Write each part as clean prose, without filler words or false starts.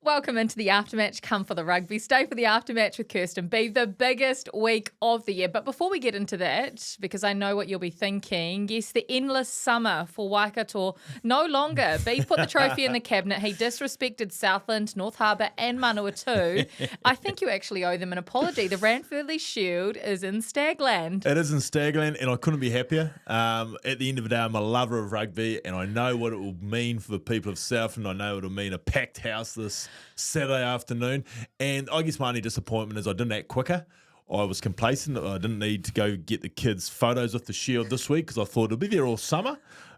Welcome into the Aftermatch. Come for the rugby. Stay for the Aftermatch with Kirst and Beav, the biggest week of the year. But before we get into that, because I know what you'll be thinking, yes, the endless summer for Waikato no longer. Beav put the trophy in the cabinet. He disrespected Southland, North Harbour and Manawatu. I think you actually owe them an apology. The Ranfurly Shield is in Stagland. It is in Stagland, and I couldn't be happier. At the end of the day, I'm a lover of rugby, and I know what it will mean for the people of Southland. I know it will mean a packed house this Saturday afternoon. And I guess my only disappointment is I didn't act quicker. I was complacent. I didn't need to go get the kids' photos with the Shield this week because I thought it'll be there all summer.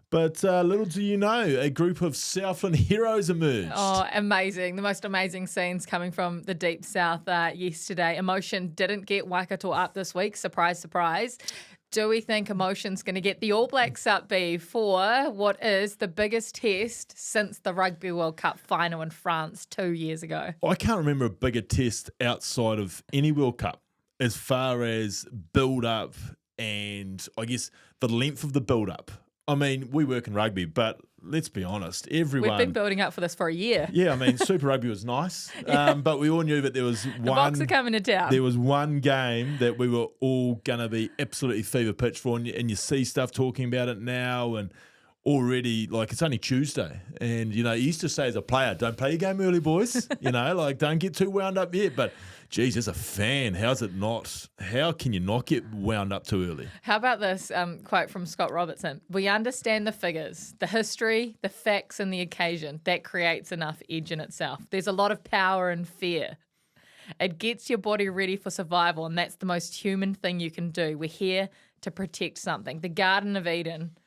But little do you know, a group of Southland heroes emerged. Oh, amazing. The most amazing scenes coming from the Deep South yesterday. Emotion didn't get Waikato up this week. Surprise, surprise. Do we think Emotion's going to get the All Blacks up, Beav, for what is the biggest test since the Rugby World Cup final in France 2 years ago? I can't remember a bigger test outside of any World Cup as far as build-up and, I guess, the length of the build-up. I mean, we work in rugby, but let's be honest, everyone... We've been building up for this for a year. Yeah, I mean, Super Rugby was nice, but we all knew that there was The Boks are coming to town. There was one game that we were all going to be absolutely fever pitch for, and you see stuff talking about it now, and already, like, it's only Tuesday. And, you know, you used to say as a player, don't play your game early, boys. You know, like, don't get too wound up yet. But, geez, as a fan, how can you not get wound up too early? How about this quote from Scott Robertson? We understand the figures, the history, the facts, and the occasion. That creates enough edge in itself. There's a lot of power and fear. It gets your body ready for survival, and that's the most human thing you can do. We're here to protect something. The Garden of Eden,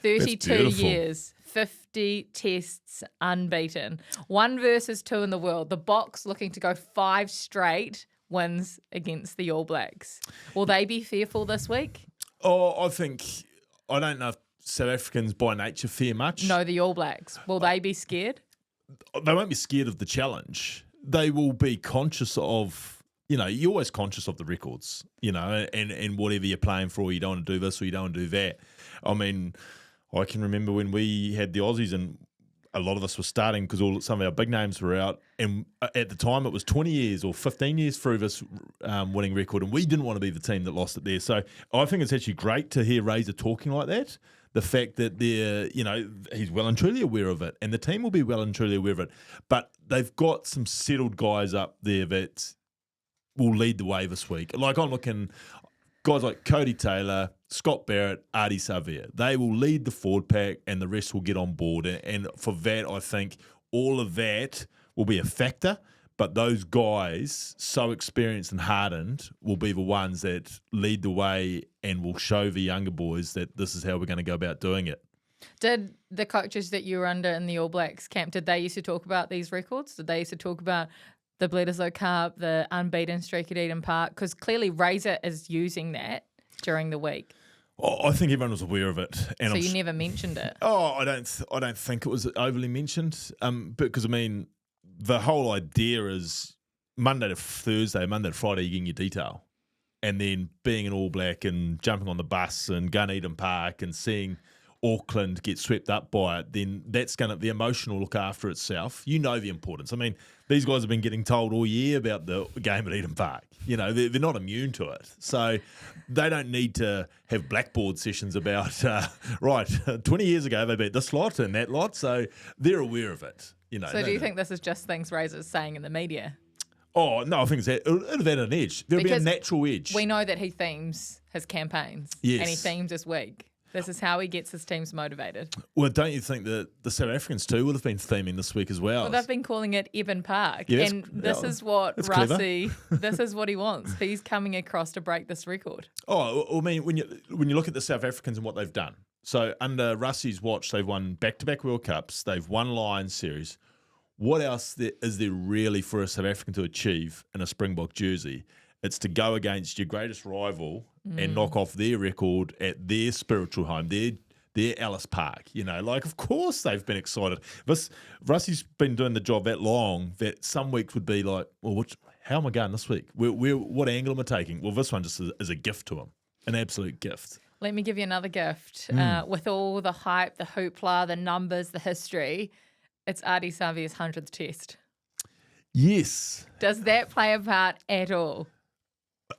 32 years, 50 tests unbeaten. 1 versus 2 in the world. The Boks looking to go 5 straight wins against the All Blacks. Will they be fearful this week? Oh, I don't know if South Africans by nature fear much. No, the All Blacks. Will they be scared? They won't be scared of the challenge. They will be conscious of, you know, you're always conscious of the records, you know, and whatever you're playing for, you don't want to do this or you don't want to do that. I mean, I can remember when we had the Aussies and a lot of us were starting because some of our big names were out. And at the time, it was 20 years or 15 years through this winning record. And we didn't want to be the team that lost it there. So I think it's actually great to hear Razor talking like that. The fact that he's well and truly aware of it. And the team will be well and truly aware of it. But they've got some settled guys up there that will lead the way this week. Like I'm looking... Guys like Cody Taylor, Scott Barrett, Ardie Savea, they will lead the forward pack and the rest will get on board. And for that, I think all of that will be a factor. But those guys, so experienced and hardened, will be the ones that lead the way and will show the younger boys that this is how we're going to go about doing it. Did the coaches that you were under in the All Blacks camp, did they used to talk about these records? Did they used to talk about the Bledisloe Cup, the unbeaten streak at Eden Park? Because clearly Razor is using that during the week. Oh, I think everyone was aware of it. And so you never mentioned it? Oh, I don't think it was overly mentioned. Because, I mean, the whole idea is Monday to Thursday, Monday to Friday, you're getting your detail. And then being an All Black and jumping on the bus and going to Eden Park and seeing Auckland get swept up by it, then that's going to, the emotion will look after itself. You know the importance. I mean, these guys have been getting told all year about the game at Eden Park. You know, they're not immune to it. So they don't need to have blackboard sessions about, 20 years ago they beat this lot and that lot. So they're aware of it. You know. So do you think this is just things Razor's saying in the media? Oh, no, I think it'll have had an edge. There'll be a natural edge. We know that he themes his campaigns. Yes. And he themes his week. This is how he gets his teams motivated. Well, don't you think that the South Africans too would have been theming this week as well? Well, they've been calling it Eden Park. Yes, and this is what Russie, this is what he wants. He's coming across to break this record. Oh, I mean, when you look at the South Africans and what they've done. So under Russie's watch, they've won back-to-back World Cups. They've won Lions Series. What else is there really for a South African to achieve in a Springbok jersey? It's to go against your greatest rival and knock off their record at their spiritual home, their Ellis Park. You know, like, of course they've been excited. Russie's been doing the job that long that some weeks would be like, well, how am I going this week? What angle am I taking? Well, this one just is a gift to him, an absolute gift. Let me give you another gift. With all the hype, the hoopla, the numbers, the history, it's Ardie Savea's 100th test. Yes. Does that play a part at all?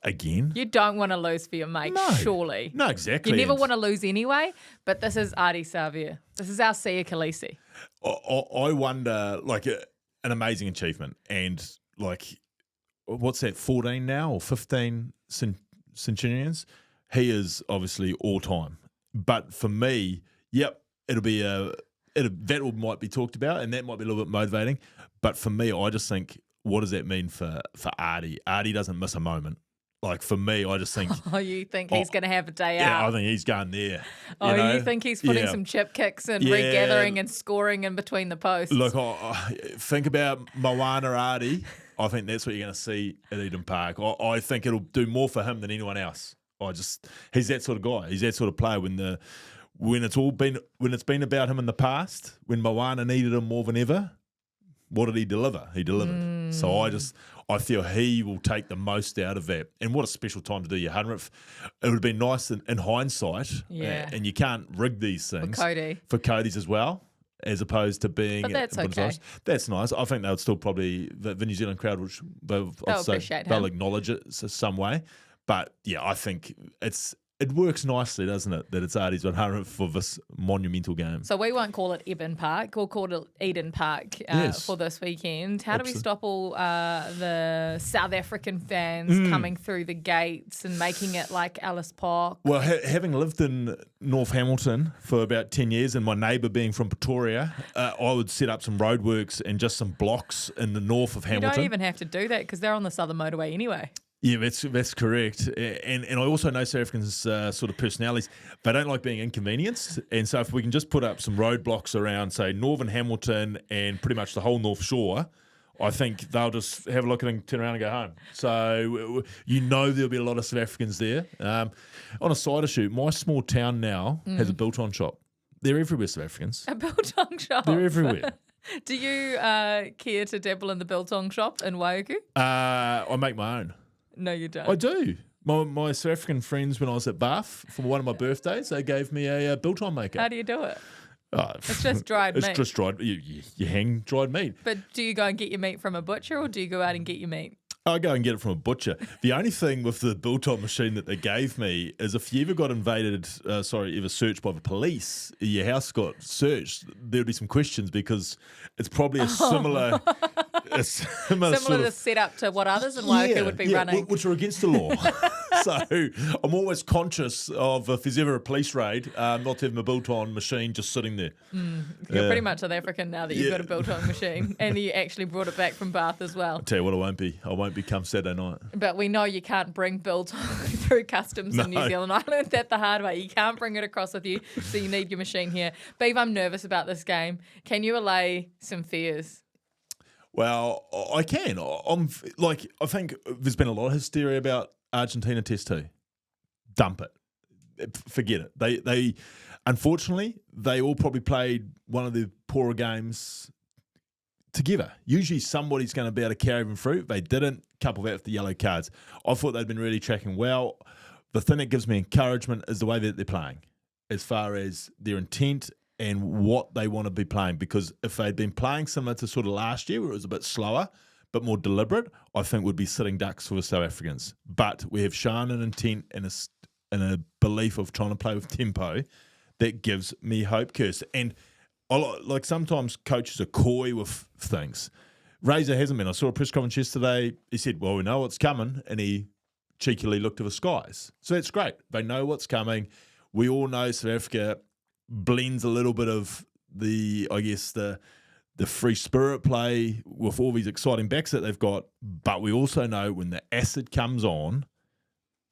Again? You don't want to lose for your mate, No. surely. No, exactly. You never And want to lose anyway, but this is Ardie Savea. This is our Sia Khaleesi. I wonder, like, an amazing achievement. And, like, what's that, 14 now or 15 Centurions? He is obviously all time. But for me, yep, it'll be that might be talked about, and that might be a little bit motivating. But for me, I just think, what does that mean for Ardie? Ardie doesn't miss a moment. Like, for me, I just think... Oh, you think he's going to have a day out? Yeah, I think he's going there. You think he's putting some chip kicks and regathering and scoring in between the posts? Look, I think about Moana Ardie. I think that's what you're going to see at Eden Park. I think it'll do more for him than anyone else. He's that sort of guy. He's that sort of player. When it's been about him in the past, when Moana needed him more than ever, what did he deliver? He delivered. So I feel he will take the most out of that. And what a special time to do your 100th. It would have been nice in hindsight. Yeah. And you can't rig these things. For Cody's as well, as opposed to being... But that's okay. That's nice. I think they would still probably... The New Zealand crowd, they'll acknowledge it some way. But, yeah, I think it works nicely, doesn't it, that it's Ardie's 100th for this monumental game. So we won't call it Eben Park. We'll call it Eden Park for this weekend. How do we stop all the South African fans coming through the gates and making it like Alice Park? Well, having lived in North Hamilton for about 10 years and my neighbour being from Pretoria, I would set up some roadworks and just some blocks in the north of Hamilton. You don't even have to do that because they're on the Southern Motorway anyway. Yeah, that's correct. And I also know South Africans' sort of personalities. They don't like being inconvenienced. And so if we can just put up some roadblocks around, say, Northern Hamilton and pretty much the whole North Shore, I think they'll just have a look at it and turn around and go home. So there'll be a lot of South Africans there. On a side issue, my small town now has a biltong shop. They're everywhere, South Africans. A biltong shop? They're everywhere. Do you care to dabble in the biltong shop in Waiuku? I make my own. No, you don't. I do. My South African friends, when I was at Beav for one of my birthdays, they gave me a biltong maker. How do you do it? Oh, it's just dried meat. It's just dried. You hang dried meat. But do you go and get your meat from a butcher, or do you go out and get your meat? I go and get it from a butcher. The only thing with the biltong machine that they gave me is if you ever got ever searched by the police, your house got searched, there would be some questions because it's probably a similar... similar sort of setup to what others in Waiuku would be running. Which are against the law. So I'm always conscious of if there's ever a police raid, not to have my biltong machine just sitting there. You're pretty much South African now that you've got a biltong machine and you actually brought it back from Bath as well. I'll tell you what, I won't be come Saturday night. But we know you can't bring biltong through customs in New Zealand. I learned that the hard way. You can't bring it across with you, so you need your machine here. Beav, I'm nervous about this game. Can you allay some fears? Well, I can. I think there's been a lot of hysteria about Argentina Test 2. Dump it. Forget it. They unfortunately, they all probably played one of the poorer games together. Usually somebody's going to be able to carry them through. They didn't. Couple that with the yellow cards. I thought they'd been really tracking well. The thing that gives me encouragement is the way that they're playing, as far as their intent and what they want to be playing. Because if they'd been playing similar to sort of last year, where it was a bit slower, but more deliberate, I think we'd be sitting ducks for the South Africans. But we have shown an intent and a belief of trying to play with tempo that gives me hope, Kirst. And like sometimes coaches are coy with things. Razor hasn't been. I saw a press conference yesterday. He said, well, we know what's coming. And he cheekily looked to the skies. So that's great. They know what's coming. We all know South Africa blends a little bit of the free spirit play with all these exciting backs that they've got, but we also know when the acid comes on,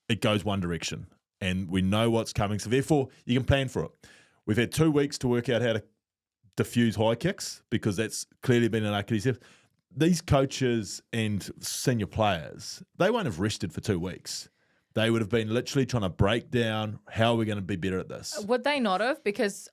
it goes one direction, and we know what's coming, so therefore you can plan for it. We've had 2 weeks to work out how to diffuse high kicks, because that's clearly been an Achilles. These coaches and senior players, they won't have rested for 2 weeks. They would have been literally trying to break down how we're going to be better at this. Would they not have? Because,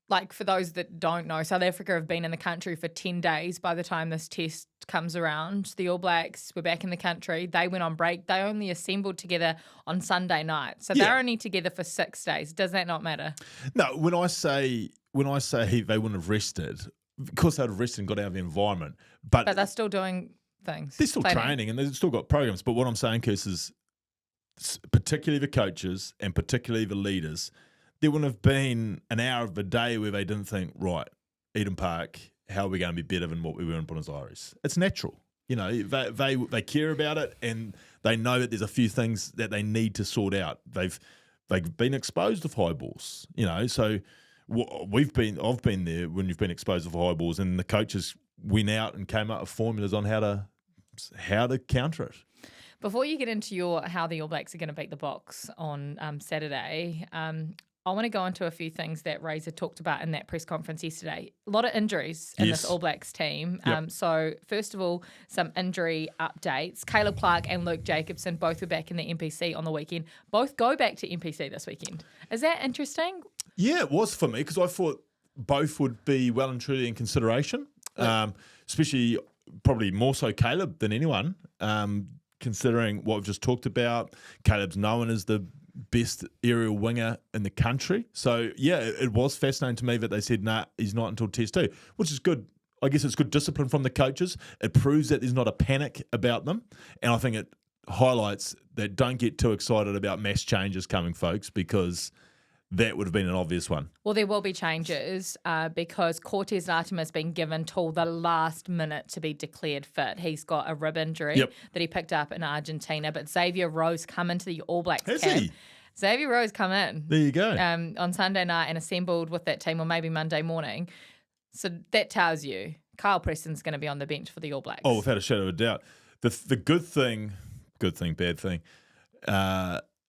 like, for those that don't know, South Africa have been in the country for 10 days by the time this test comes around. The All Blacks were back in the country. They went on break. They only assembled together on Sunday night. So they're only together for 6 days. Does that not matter? No, when I say they wouldn't have rested, of course they'd have rested and got out of the environment. But they're still doing things. They're still training and they've still got programs. But what I'm saying, Kirst, is particularly the coaches and particularly the leaders, there wouldn't have been an hour of a day where they didn't think, right, Eden Park, how are we going to be better than what we were in Buenos Aires? It's natural. You know, they care about it and they know that there's a few things that they need to sort out. They've been exposed to high balls, you know, so I've been there when you've been exposed to high balls, and the coaches went out and came up with formulas on how to counter it. Before you get into how the All Blacks are going to beat the Boks on Saturday, I want to go into a few things that Razor talked about in that press conference yesterday. A lot of injuries in this All Blacks team. Yep. So first of all, some injury updates. Caleb Clark and Luke Jacobson both were back in the NPC on the weekend. Both go back to NPC this weekend. Is that interesting? Yeah, it was for me because I thought both would be well and truly in consideration, especially probably more so Caleb than anyone, considering what we've just talked about. Caleb's known as the best aerial winger in the country. So, yeah, it was fascinating to me that they said, nah, he's not until Test 2, which is good. I guess it's good discipline from the coaches. It proves that there's not a panic about them. And I think it highlights that don't get too excited about mass changes coming, folks, because that would have been an obvious one. Well, there will be changes because Cortez Latim has been given till the last minute to be declared fit. He's got a rib injury that he picked up in Argentina, but Xavier Rose come into the All Blacks camp. He? Xavier Rose come in. There you go. On Sunday night and assembled with that team, or maybe Monday morning. So that tells you Kyle Preston's going to be on the bench for the All Blacks. Oh, without a shadow of a doubt. The good thing, bad thing,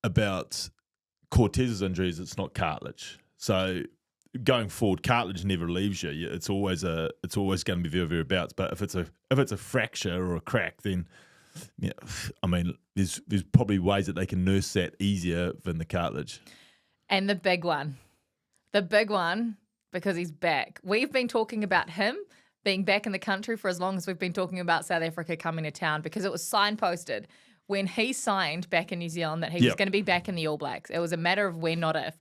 about Cortez's injuries, it's not cartilage. So going forward, cartilage never leaves you. It's always going to be very, very abouts. But if it's a fracture or a crack, then I mean, there's probably ways that they can nurse that easier than the cartilage. And the big one, because he's back. We've been talking about him being back in the country for as long as we've been talking about South Africa coming to town, because it was signposted when he signed back in New Zealand that he was going to be back in the All Blacks. It was a matter of when, not if.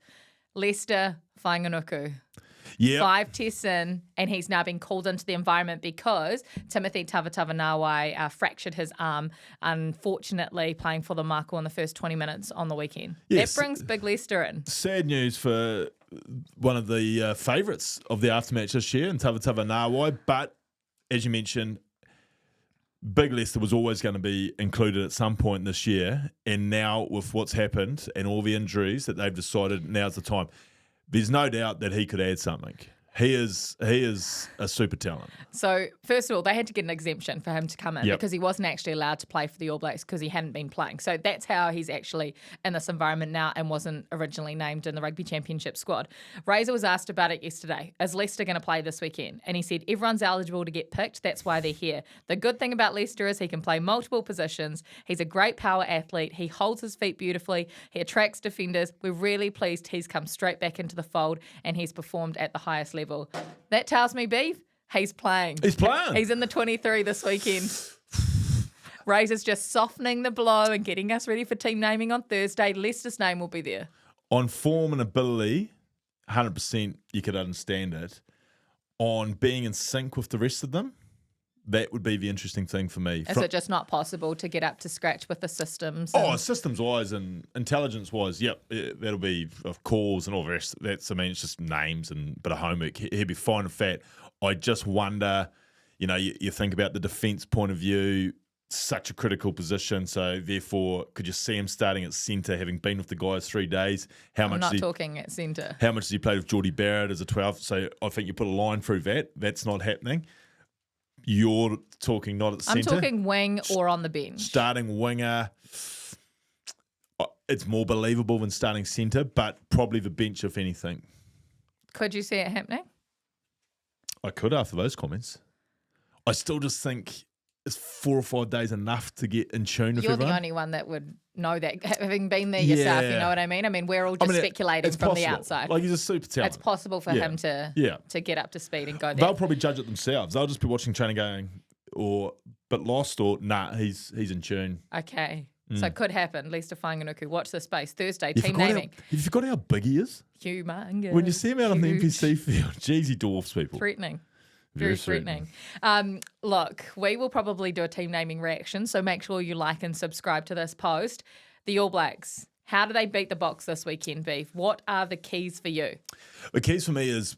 Lester Whanganuku. 5 tests in, and he's now been called into the environment because Timothy Tavatavanawai fractured his arm, unfortunately playing for the Mako in the first 20 minutes on the weekend. Yes. That brings Big Lester in. Sad news for one of the favourites of the Aftermatch this year, in Tavatavanawai, but as you mentioned, Big Lester was always going to be included at some point this year, and now with what's happened and all the injuries that they've decided now's the time, there's no doubt that he could add something. He is a super talent. So, first of all, they had to get an exemption for him to come in because he wasn't actually allowed to play for the All Blacks because he hadn't been playing. So that's how he's actually in this environment now and wasn't originally named in the Rugby Championship squad. Razor was asked about it yesterday. Is Lester going to play this weekend? And he said, everyone's eligible to get picked. That's why they're here. The good thing about Lester is he can play multiple positions. He's a great power athlete. He holds his feet beautifully. He attracts defenders. We're really pleased he's come straight back into the fold and he's performed at the highest level. That tells me, Beav, he's playing. He's playing. He's in the 23 this weekend. Razor's just softening the blow and getting us ready for team naming on Thursday. Lester's name will be there. On form and ability, 100% you could understand it. On being in sync with the rest of them, that would be the interesting thing for me. Is it just not possible to get up to scratch with the systems? Systems-wise and intelligence-wise, that'll be of calls and all the rest. It's just names and a bit of homework. He'd be fine and fat. I just wonder, you think about the defence point of view, such a critical position. So therefore, could you see him starting at centre, having been with the guys 3 days? I'm not talking at centre. How much has he played with Geordie Barrett as a 12? So I think you put a line through that. That's not happening. You're talking not at the centre. I'm talking wing or on the bench. Starting winger, it's more believable than starting centre, but probably the bench, if anything. Could you see it happening? I could after those comments. I still just think is 4 or 5 days enough to get in tune with everyone? You're the only one that would know that, having been there yourself, you know what I mean? I mean, we're all just speculating from the outside. Like, he's a super talent. It's possible for him to get up to speed and go there. They'll probably judge it themselves. They'll just be watching training going, but lost, or nah, he's in tune. Okay. So it could happen. Lester Whanganuku, watch this space. Thursday, team naming. You forgot how big he is? Humongous. When you see him out on the NPC field, geez, he dwarfs people. Threatening. Very threatening. Look, we will probably do a team naming reaction, so make sure you like and subscribe to this post. The All Blacks, how do they beat the Boks this weekend, Beav? What are the keys for you? The keys for me is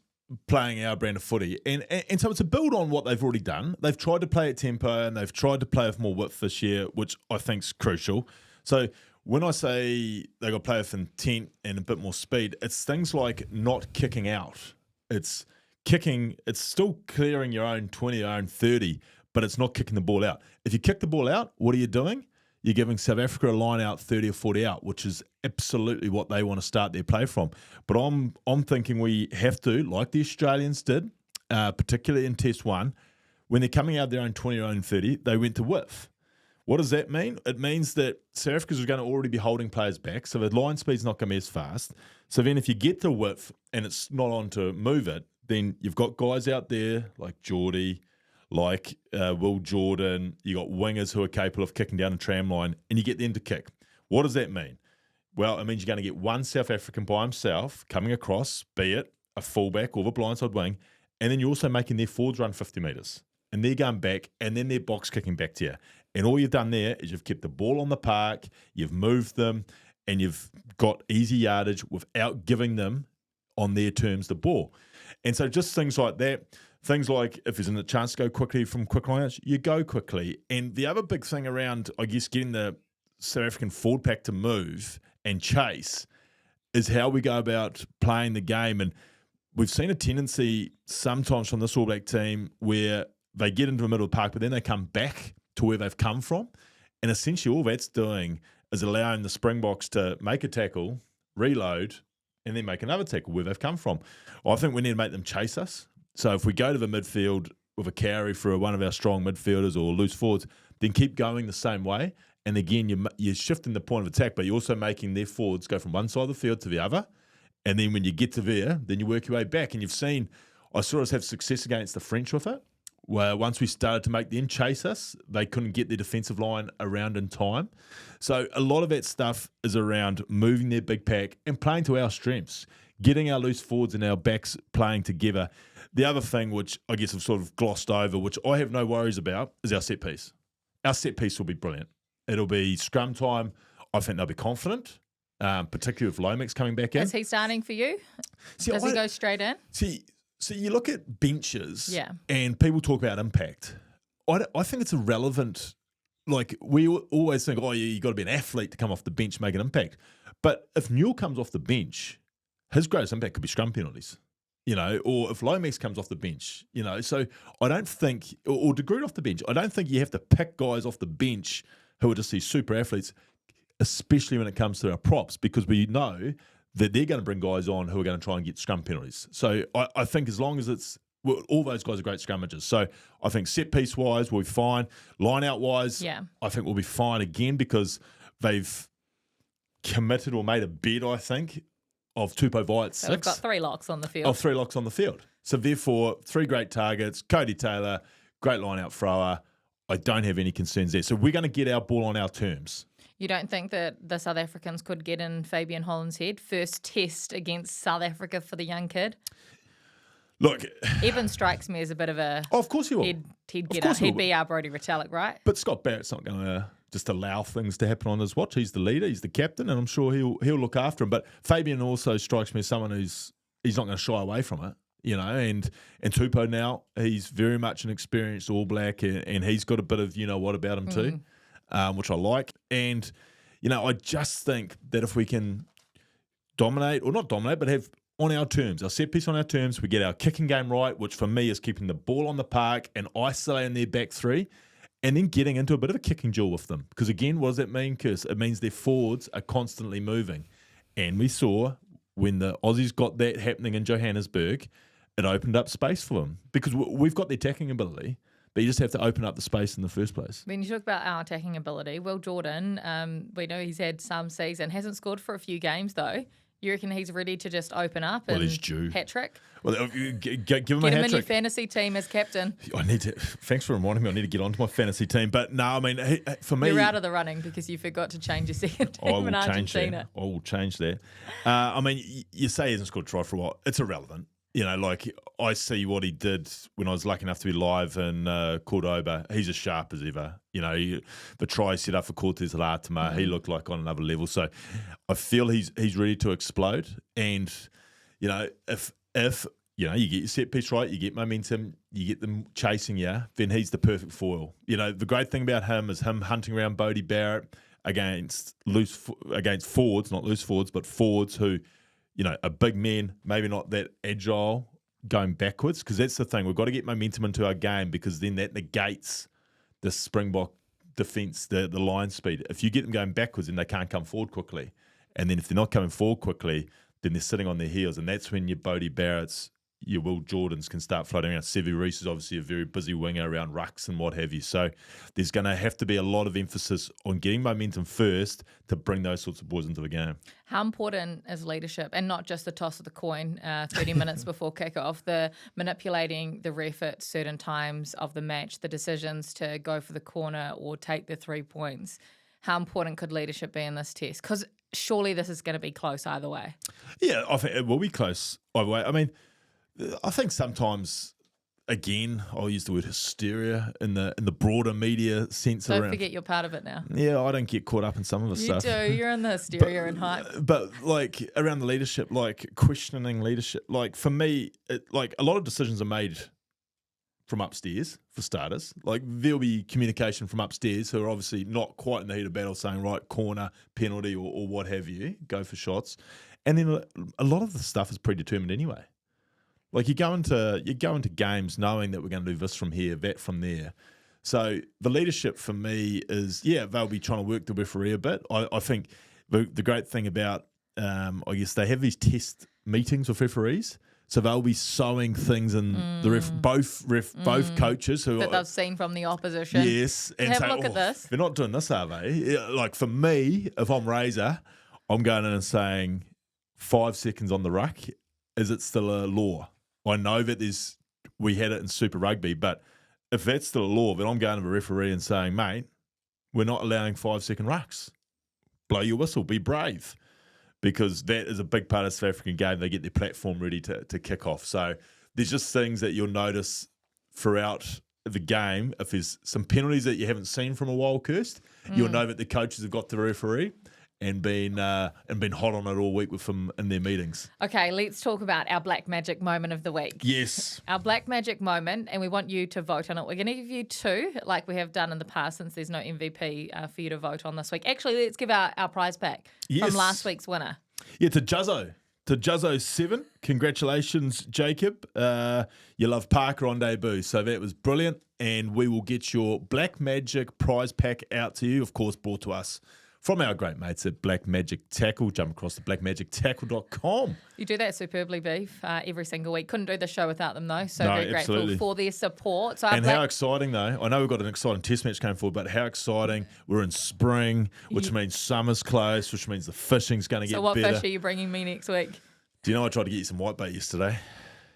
playing our brand of footy. And so it's a build on what they've already done. They've tried to play at tempo and they've tried to play with more width this year, which I think is crucial. So when I say they've got to play with intent and a bit more speed, it's things like not kicking out. It's kicking, it's still clearing your own 20, your own 30, but it's not kicking the ball out. If you kick the ball out, what are you doing? You're giving South Africa a line out 30 or 40 out, which is absolutely what they want to start their play from. But I'm thinking we have to, like the Australians did, particularly in Test 1, when they're coming out their own 20 or own 30, they went to width. What does that mean? It means that South Africa's going to already be holding players back, so the line speed's not going to be as fast. So then if you get to width and it's not on to move it, then you've got guys out there like Geordie, like Will Jordan, you got wingers who are capable of kicking down a tram line, and you get them to kick. What does that mean? Well, it means you're going to get one South African by himself coming across, be it a fullback or the blindside wing, and then you're also making their forwards run 50 metres. And they're going back, and then they're box kicking back to you. And all you've done there is you've kept the ball on the park, you've moved them, and you've got easy yardage without giving them, on their terms, the ball. And so just things like that. Things like if there's a chance to go quickly from quick lineouts, you go quickly. And the other big thing around, I guess, getting the South African forward pack to move and chase is how we go about playing the game. And we've seen a tendency sometimes from this All Black team where they get into the middle of the park, but then they come back to where they've come from. And essentially all that's doing is allowing the Springboks to make a tackle, reload, and then make another tackle where they've come from. I think we need to make them chase us. So if we go to the midfield with a carry for one of our strong midfielders or loose forwards, then keep going the same way. And again, you're shifting the point of attack, but you're also making their forwards go from one side of the field to the other. And then when you get to there, then you work your way back. And you've seen, I saw us have success against the French with it, where once we started to make them chase us, they couldn't get their defensive line around in time. So a lot of that stuff is around moving their big pack and playing to our strengths, getting our loose forwards and our backs playing together. The other thing, which I guess I've sort of glossed over, which I have no worries about, is our set piece. Our set piece will be brilliant. It'll be scrum time. I think they'll be confident, particularly with Lomax coming back in. Is he starting for you? Does he go straight in? So you look at benches and people talk about impact. I think it's irrelevant. Like, we always think, oh, you got to be an athlete to come off the bench, make an impact. But if Newell comes off the bench, his greatest impact could be scrum penalties, or if Lomax comes off the bench, So I don't think, or De Groot off the bench, I don't think you have to pick guys off the bench who are just these super athletes, especially when it comes to our props, because we know that they're going to bring guys on who are going to try and get scrum penalties. So I think as long as all those guys are great scrummagers. So I think set piece wise, we'll be fine. Line out wise, I think we'll be fine again because they've committed or made a bet, I think, of Tupou Vai at 6. So we've got 3 locks on the field. Of 3 locks on the field. So therefore, 3 great targets. Cody Taylor, great line out thrower. I don't have any concerns there. So we're going to get our ball on our terms. You don't think that the South Africans could get in Fabian Holland's head? First test against South Africa for the young kid? Look, Evan strikes me as a bit of a of course he will. He'd be our Brodie Retallick, right? But Scott Barrett's not going to just allow things to happen on his watch. He's the leader, he's the captain, and I'm sure he'll look after him. But Fabian also strikes me as someone he's not going to shy away from it, And Tupou now, he's very much an experienced All Black, and he's got a bit of what about him too, which I like. And I just think that if we can dominate, or not dominate, but have on our terms, our set piece on our terms, we get our kicking game right, which for me is keeping the ball on the park and isolating their back 3. And then getting into a bit of a kicking duel with them. Because again, what does that mean, Kirst? It means their forwards are constantly moving. And we saw when the Aussies got that happening in Johannesburg, it opened up space for them. Because we've got the attacking ability, but you just have to open up the space in the first place. When you talk about our attacking ability, Will Jordan, we know he's had some season, hasn't scored for a few games though. You reckon he's ready to just open up and he's due. Hat-trick? Well, give him a hat-trick. Get him in your fantasy team as captain. I need to. Thanks for reminding me. I need to get onto my fantasy team. But no, I mean, for me, you're out of the running because you forgot to change your second team in Argentina. I will change that. I mean, you say he hasn't scored a try for a while. It's irrelevant. you know, like I see what he did when I was lucky enough to be live in Cordoba. He's as sharp as ever. You know, the try set up for Cortez Latama, he looked like on another level. So I feel he's ready to explode. And, you know, if you know, you get your set piece right, you get momentum, you get them chasing you, then he's the perfect foil. You know, the great thing about him is him hunting around Bodie Barrett against forwards, not loose forwards, but forwards who, you know, are big men, maybe not that agile going backwards, because that's the thing. We've got to get momentum into our game, because then that negates the Springbok defence, the line speed. If you get them going backwards, then they can't come forward quickly. And then if they're not coming forward quickly, then they're sitting on their heels. And that's when your Bodie Barretts, your Will Jordans can start floating around. Sevi Reese is obviously a very busy winger around rucks and what have you. So there's going to have to be a lot of emphasis on getting momentum first to bring those sorts of boys into the game. How important is leadership, and not just the toss of the coin 30 minutes before kickoff, the manipulating the ref at certain times of the match, the decisions to go for the corner or take the 3 points? How important could leadership be in this test? Because surely this is going to be close either way. Yeah, I think it will be close either way. I mean, I think sometimes, again, I'll use the word hysteria in the broader media sense. Don't forget you're part of it now. Yeah, I don't get caught up in some of the stuff. You do. You're in the hysteria and hype. But like around the leadership, like questioning leadership, like for me, like a lot of decisions are made from upstairs, for starters. Like there'll be communication from upstairs who are obviously not quite in the heat of battle saying, right, corner, penalty or what have you, go for shots. And then a lot of the stuff is predetermined anyway. Like you go into games knowing that we're going to do this from here, that from there. So the leadership for me is, yeah, they'll be trying to work the referee a bit. I think the great thing about, I guess they have these test meetings with referees. So they'll be sowing things in both coaches who that they've seen from the opposition. Yes, and have a look at this. They're not doing this, are they? Yeah, like for me, if I'm Razor, I'm going in and saying 5 seconds on the ruck. Is it still a law? I know that we had it in Super Rugby, but if that's still a law, then I'm going to the referee and saying, mate, we're not allowing 5-second rucks. Blow your whistle, be brave. Because that is a big part of the South African game. They get their platform ready to kick off. So there's just things that you'll notice throughout the game. If there's some penalties that you haven't seen from a while, Kirst, you'll know that the coaches have got to the referee and been hot on it all week with them in their meetings. Okay, let's talk about our Black Magic moment of the week. Yes. Our Black Magic moment, and we want you to vote on it. We're going to give you 2, like we have done in the past, since there's no MVP for you to vote on this week. Actually, let's give out our prize pack from last week's winner. Yeah, to Juzzo 7. Congratulations, Jacob. You love Parker on debut, so that was brilliant. And we will get your Black Magic prize pack out to you, of course, brought to us from our great mates at Black Magic Tackle. Jump across to blackmagictackle.com. You do that superbly, Beav, every single week. Couldn't do the show without them, though. So very absolutely grateful for their support. So and how exciting, though. I know we've got an exciting test match going forward, but how exciting. We're in spring, which means summer's close, which means the fishing's going to get better. So what fish are you bringing me next week? Do you know I tried to get you some whitebait yesterday?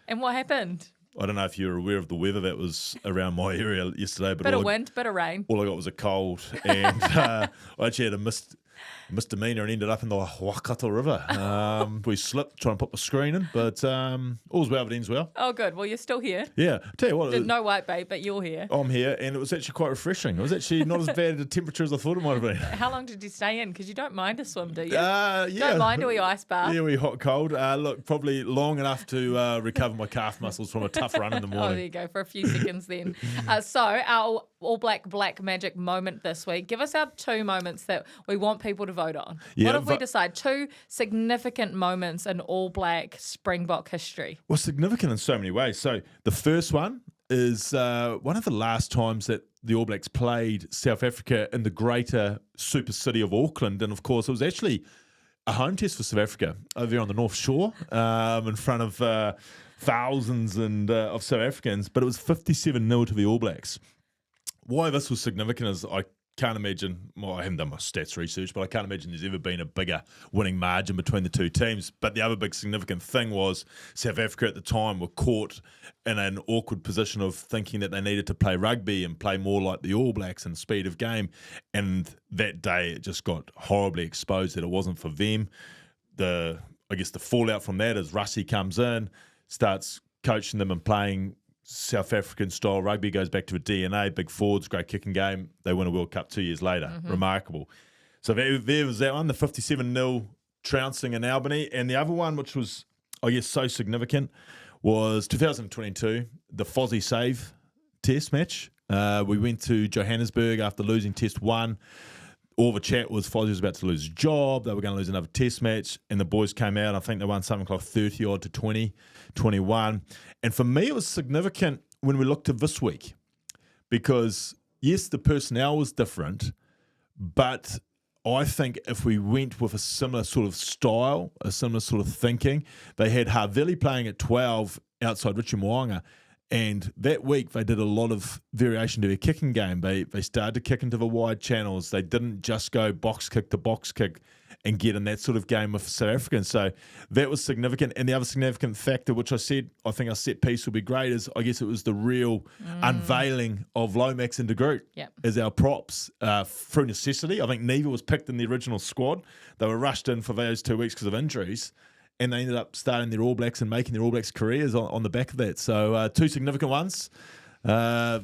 And what happened? I don't know if you're aware of the weather that was around my area yesterday. But bit of wind, bit of rain. All I got was a cold. And I actually had a misdemeanor and ended up in the Waikato River. We slipped trying to put the screen in, but all's well, it ends well. Oh, good. Well, you're still here. Yeah. Tell you what. No whitebait, but you're here. I'm here, and it was actually quite refreshing. It was actually not as bad a temperature as I thought it might have been. How long did you stay in? Because you don't mind a swim, do you? Yeah. Don't mind a wee ice bath. Yeah, we hot cold. Look, probably long enough to recover my calf muscles from a tough run in the morning. Oh, there you go, for a few seconds then. So our All Black Magic moment this week. Give us our 2 moments that we want people to vote on. Yeah, what if we decide 2 significant moments in All Black Springbok history? Well, significant in so many ways. So the first one is one of the last times that the All Blacks played South Africa in the greater super city of Auckland. And, of course, it was actually a home test for South Africa over there on the North Shore in front of thousands of South Africans. But it was 57-0 to the All Blacks. Why this was significant is I can't imagine, well, I haven't done my stats research, but I can't imagine there's ever been a bigger winning margin between the two teams. But the other big significant thing was South Africa at the time were caught in an awkward position of thinking that they needed to play rugby and play more like the All Blacks and speed of game. And that day it just got horribly exposed that it wasn't for them. I guess the fallout from that is Rassie comes in, starts coaching them and playing South African style rugby, goes back to a DNA, big forwards, great kicking game. They win a World Cup 2 years later. Remarkable. So there was that one, the 57-0 trouncing in Albany. And the other one, which was, I guess, so significant, was 2022, the Ardie Savea test match. We went to Johannesburg after losing test 1. All the chat was Ardie was about to lose his job. They were going to lose another test match. And the boys came out. I think they won something like 30-odd to 20, 21. And for me, it was significant when we looked to this week. Because, yes, the personnel was different. But I think if we went with a similar sort of style, a similar sort of thinking, they had Havili playing at 12 outside Richie Moanga. And that week, they did a lot of variation to their kicking game. They started to kick into the wide channels. They didn't just go box kick to box kick and get in that sort of game with South Africans. So that was significant. And the other significant factor, which I think our set piece will be great, is I guess it was the real unveiling of Lomax and De Groot as our props through necessity. I think Neva was picked in the original squad. They were rushed in for those 2 weeks because of injuries. And they ended up starting their All Blacks and making their All Blacks careers on the back of that. So 2 significant ones. The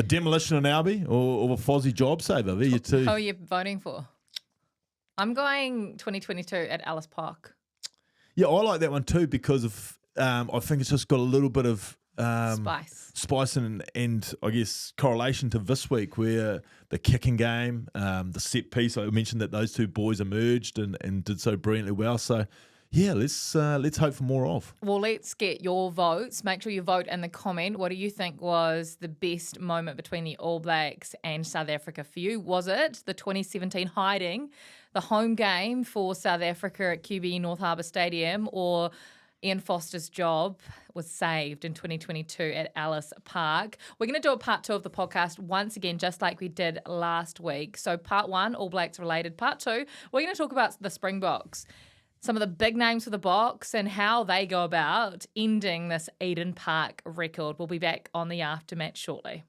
demolition in Albie or the Fozzie job saver. There you two. Who are you voting for? I'm going 2022 at Alice Park. Yeah, I like that one too because of I think it's just got a little bit of spice and I guess correlation to this week where the kicking game, the set piece, I mentioned that those 2 boys emerged and did so brilliantly well. So yeah, let's hope for more of. Well, let's get your votes. Make sure you vote in the comment. What do you think was the best moment between the All Blacks and South Africa for you? Was it the 2017 hiding, the home game for South Africa at QBE North Harbour Stadium, or Ian Foster's job was saved in 2022 at Alice Park? We're going to do a part 2 of the podcast once again, just like we did last week. So part 1, All Blacks related. Part 2, we're going to talk about the Springboks. Some of the big names for the Boks and how they go about ending this Eden Park record. We'll be back on the Aftermatch shortly.